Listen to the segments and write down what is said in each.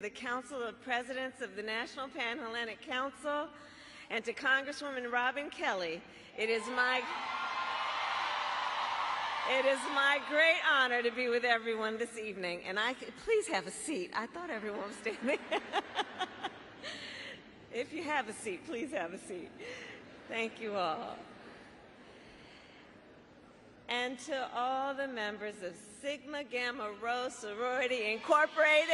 The Council of Presidents of the National Pan-Hellenic Council, and to Congresswoman Robin Kelly, it is my great honor to be with everyone this evening. And please have a seat. I thought everyone was standing. If you have a seat, please have a seat. Thank you all. And to all the members of Sigma Gamma Rho Sorority Incorporated.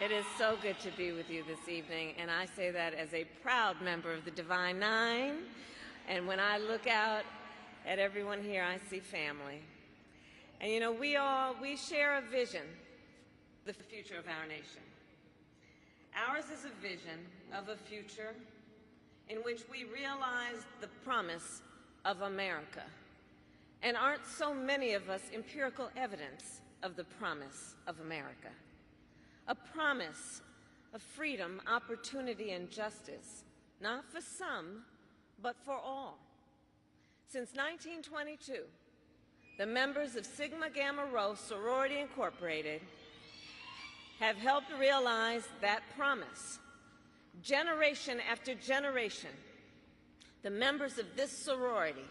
It is so good to be with you this evening, and I say that as a proud member of the Divine Nine. And when I look out at everyone here, I see family. And you know, we share a vision, the future of our nation. Ours is a vision of a future in which we realize the promise of America. And aren't so many of us empirical evidence of the promise of America? A promise of freedom, opportunity, and justice, not for some, but for all. Since 1922, the members of Sigma Gamma Rho Sorority Incorporated have helped realize that promise. Generation after generation, the members of this sorority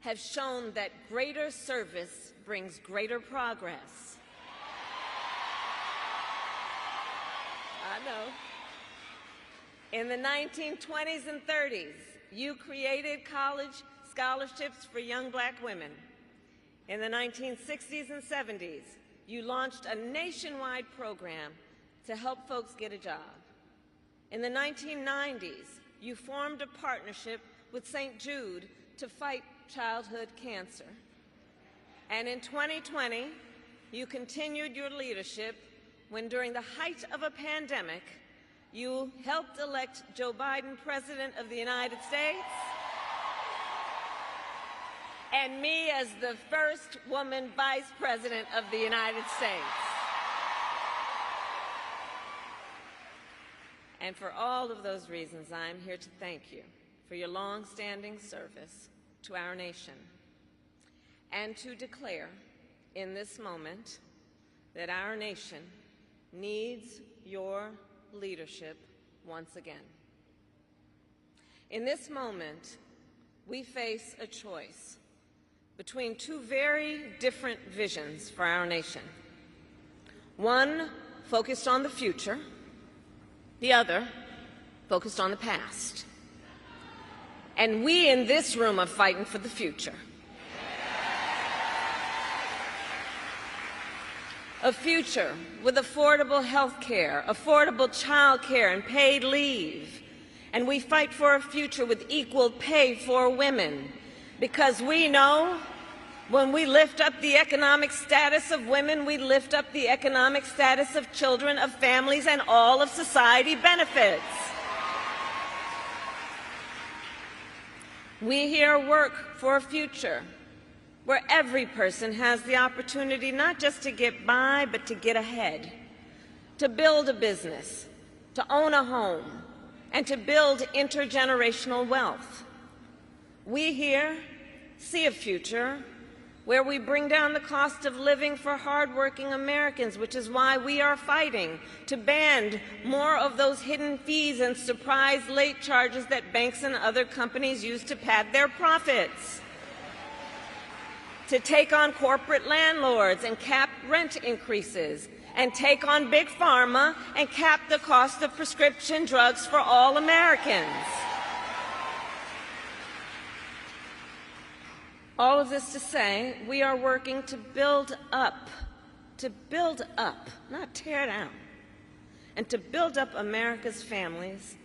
have shown that greater service brings greater progress. I know. In the 1920s and 30s, you created college scholarships for young black women. In the 1960s and 70s, you launched a nationwide program to help folks get a job. In the 1990s, you formed a partnership with St. Jude to fight childhood cancer. And in 2020, you continued your leadership when, during the height of a pandemic, you helped elect Joe Biden President of the United States, and me as the first woman Vice President of the United States. And for all of those reasons, I am here to thank you for your long-standing service to our nation, and to declare in this moment that our nation needs your leadership once again. In this moment, we face a choice between two very different visions for our nation. One focused on the future, the other focused on the past. And we in this room are fighting for the future. A future with affordable health care, affordable child care, and paid leave. And we fight for a future with equal pay for women, because we know when we lift up the economic status of women, we lift up the economic status of children, of families, and all of society benefits. We here work for a future where every person has the opportunity not just to get by, but to get ahead, to build a business, to own a home, and to build intergenerational wealth. We here see a future where we bring down the cost of living for hardworking Americans, which is why we are fighting to ban more of those hidden fees and surprise late charges that banks and other companies use to pad their profits, to take on corporate landlords and cap rent increases, and take on big pharma and cap the cost of prescription drugs for all Americans. All of this to say, we are working to build up, not tear down, and to build up America's families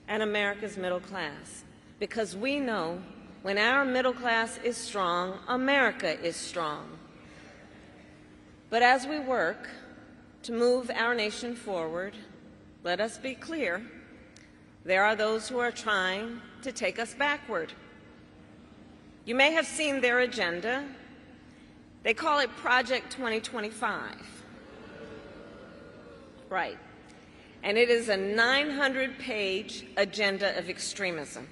and America's middle class, because we know when our middle class is strong, America is strong. But as we work to move our nation forward, let us be clear, there are those who are trying to take us backward. You may have seen their agenda. They call it Project 2025. Right. And it is a 900-page agenda of extremism.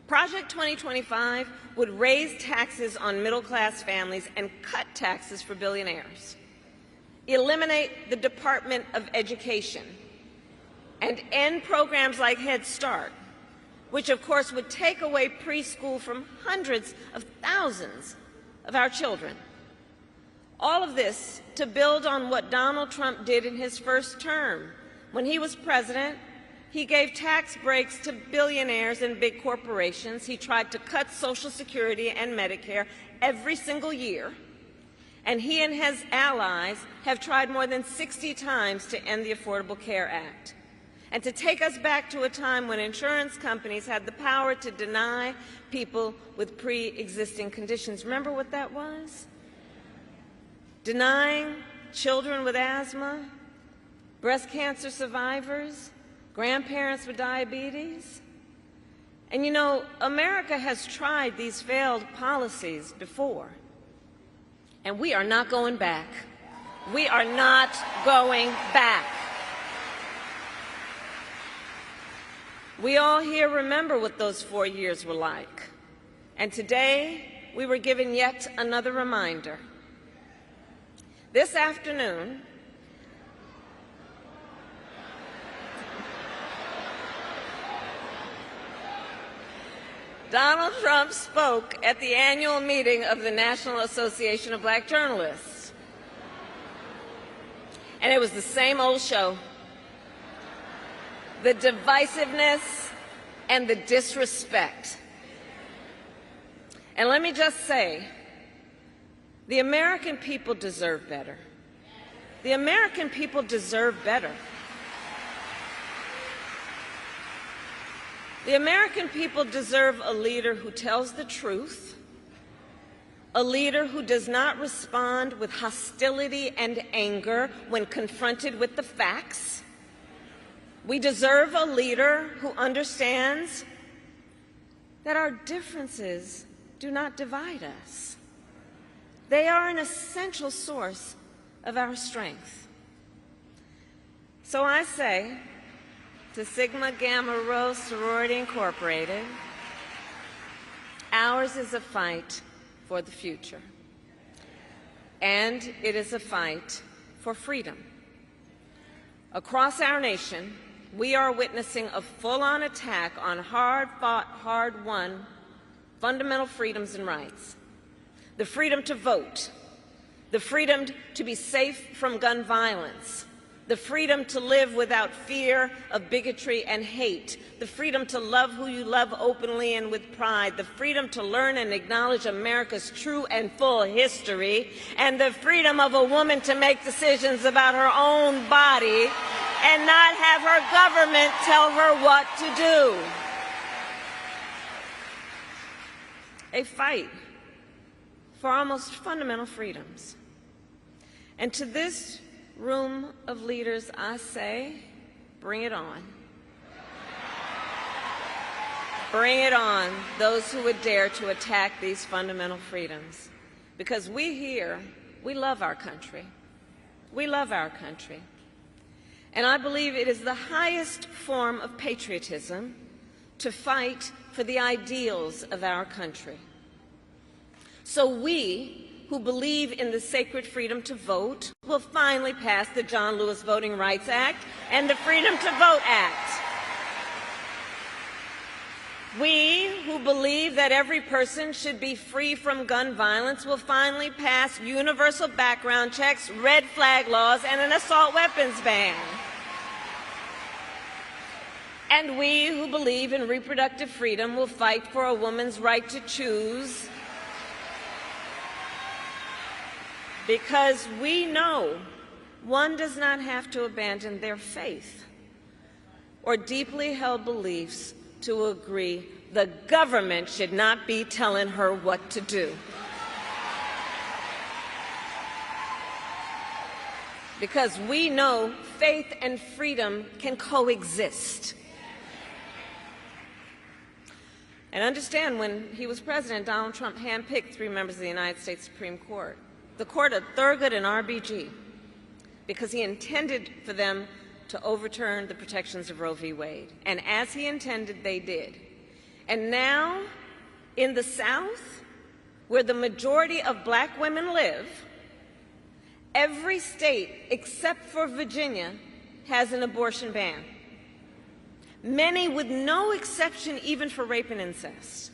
Project 2025 would raise taxes on middle-class families and cut taxes for billionaires, eliminate the Department of Education, and end programs like Head Start, which of course would take away preschool from hundreds of thousands of our children. All of this to build on what Donald Trump did in his first term. When he was president, he gave tax breaks to billionaires and big corporations. He tried to cut Social Security and Medicare every single year. And he and his allies have tried more than 60 times to end the Affordable Care Act and to take us back to a time when insurance companies had the power to deny people with pre-existing conditions. Remember what that was? Denying children with asthma, breast cancer survivors, grandparents with diabetes. And you know, America has tried these failed policies before, and we are not going back. We are not going back. We all here remember what those 4 years were like, and today we were given yet another reminder. This afternoon, Donald Trump spoke at the annual meeting of the National Association of Black Journalists. And it was the same old show. The divisiveness and the disrespect. And let me just say, the American people deserve better. The American people deserve better. The American people deserve a leader who tells the truth, a leader who does not respond with hostility and anger when confronted with the facts. We deserve a leader who understands that our differences do not divide us. They are an essential source of our strength. So I say, to Sigma Gamma Rho Sorority Incorporated, ours is a fight for the future, and it is a fight for freedom. Across our nation, we are witnessing a full-on attack on hard-fought, hard-won fundamental freedoms and rights. The freedom to vote, the freedom to be safe from gun violence, the freedom to live without fear of bigotry and hate, the freedom to love who you love openly and with pride, the freedom to learn and acknowledge America's true and full history, and the freedom of a woman to make decisions about her own body and not have her government tell her what to do. A fight for our most fundamental freedoms. And to this room of leaders, I say, bring it on. Bring it on, those who would dare to attack these fundamental freedoms. Because we here, we love our country. We love our country. And I believe it is the highest form of patriotism to fight for the ideals of our country. So we, who believe in the sacred freedom to vote, will finally pass the John Lewis Voting Rights Act and the Freedom to Vote Act. We, who believe that every person should be free from gun violence, will finally pass universal background checks, red flag laws, and an assault weapons ban. And we, who believe in reproductive freedom, will fight for a woman's right to choose, because we know one does not have to abandon their faith or deeply held beliefs to agree the government should not be telling her what to do. Because we know faith and freedom can coexist. And understand, when he was president, Donald Trump handpicked 3 members of the United States Supreme Court, the Court of Thurgood and RBG, because he intended for them to overturn the protections of Roe v. Wade. And as he intended, they did. And now, in the South, where the majority of black women live, every state except for Virginia has an abortion ban. Many with no exception even for rape and incest.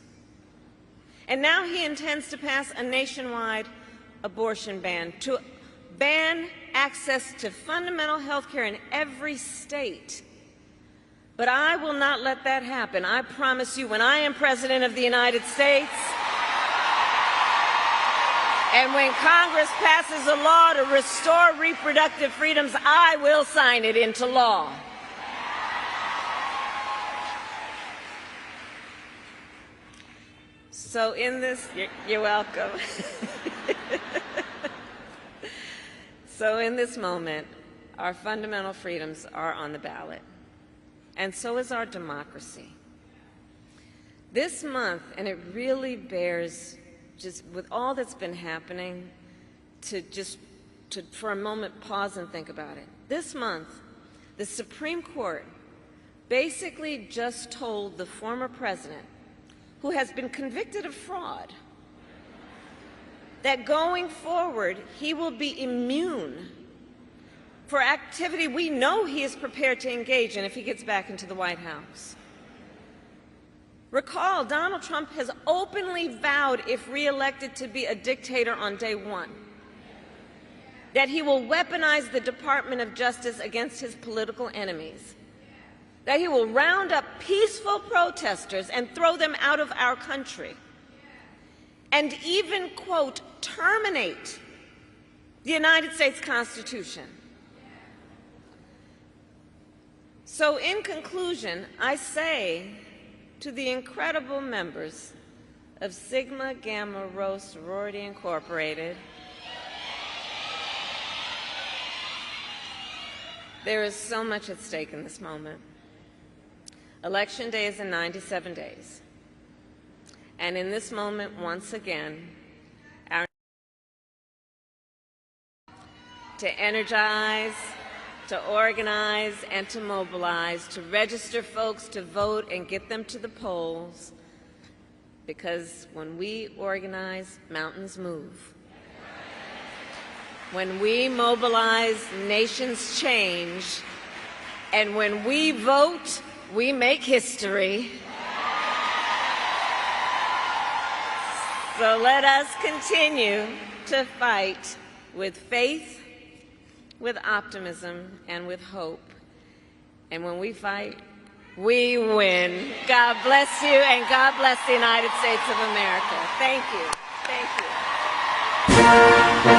And now he intends to pass a nationwide abortion ban, to ban access to fundamental health care in every state. But I will not let that happen. I promise you, when I am President of the United States, and when Congress passes a law to restore reproductive freedoms, I will sign it into law. So in this, you're welcome. So in this moment, our fundamental freedoms are on the ballot, and so is our democracy. This month, and it really bears, just with all that's been happening, to for a moment pause and think about it. This month, the Supreme Court basically just told the former president, who has been convicted of fraud, that going forward he will be immune for activity we know he is prepared to engage in if he gets back into the White House. Recall, Donald Trump has openly vowed, if reelected, to be a dictator on day one, that he will weaponize the Department of Justice against his political enemies, that he will round up peaceful protesters and throw them out of our country, and even, quote, terminate the United States Constitution. So in conclusion, I say to the incredible members of Sigma Gamma Rho Sorority Incorporated, there is so much at stake in this moment. Election day is in 97 days. And in this moment, once again, to energize, to organize, and to mobilize, to register folks to vote and get them to the polls, because when we organize, mountains move. When we mobilize, nations change. And when we vote, we make history. So let us continue to fight with faith, with optimism, and with hope. And when we fight, we win. God bless you, and God bless the United States of America. Thank you. Thank you.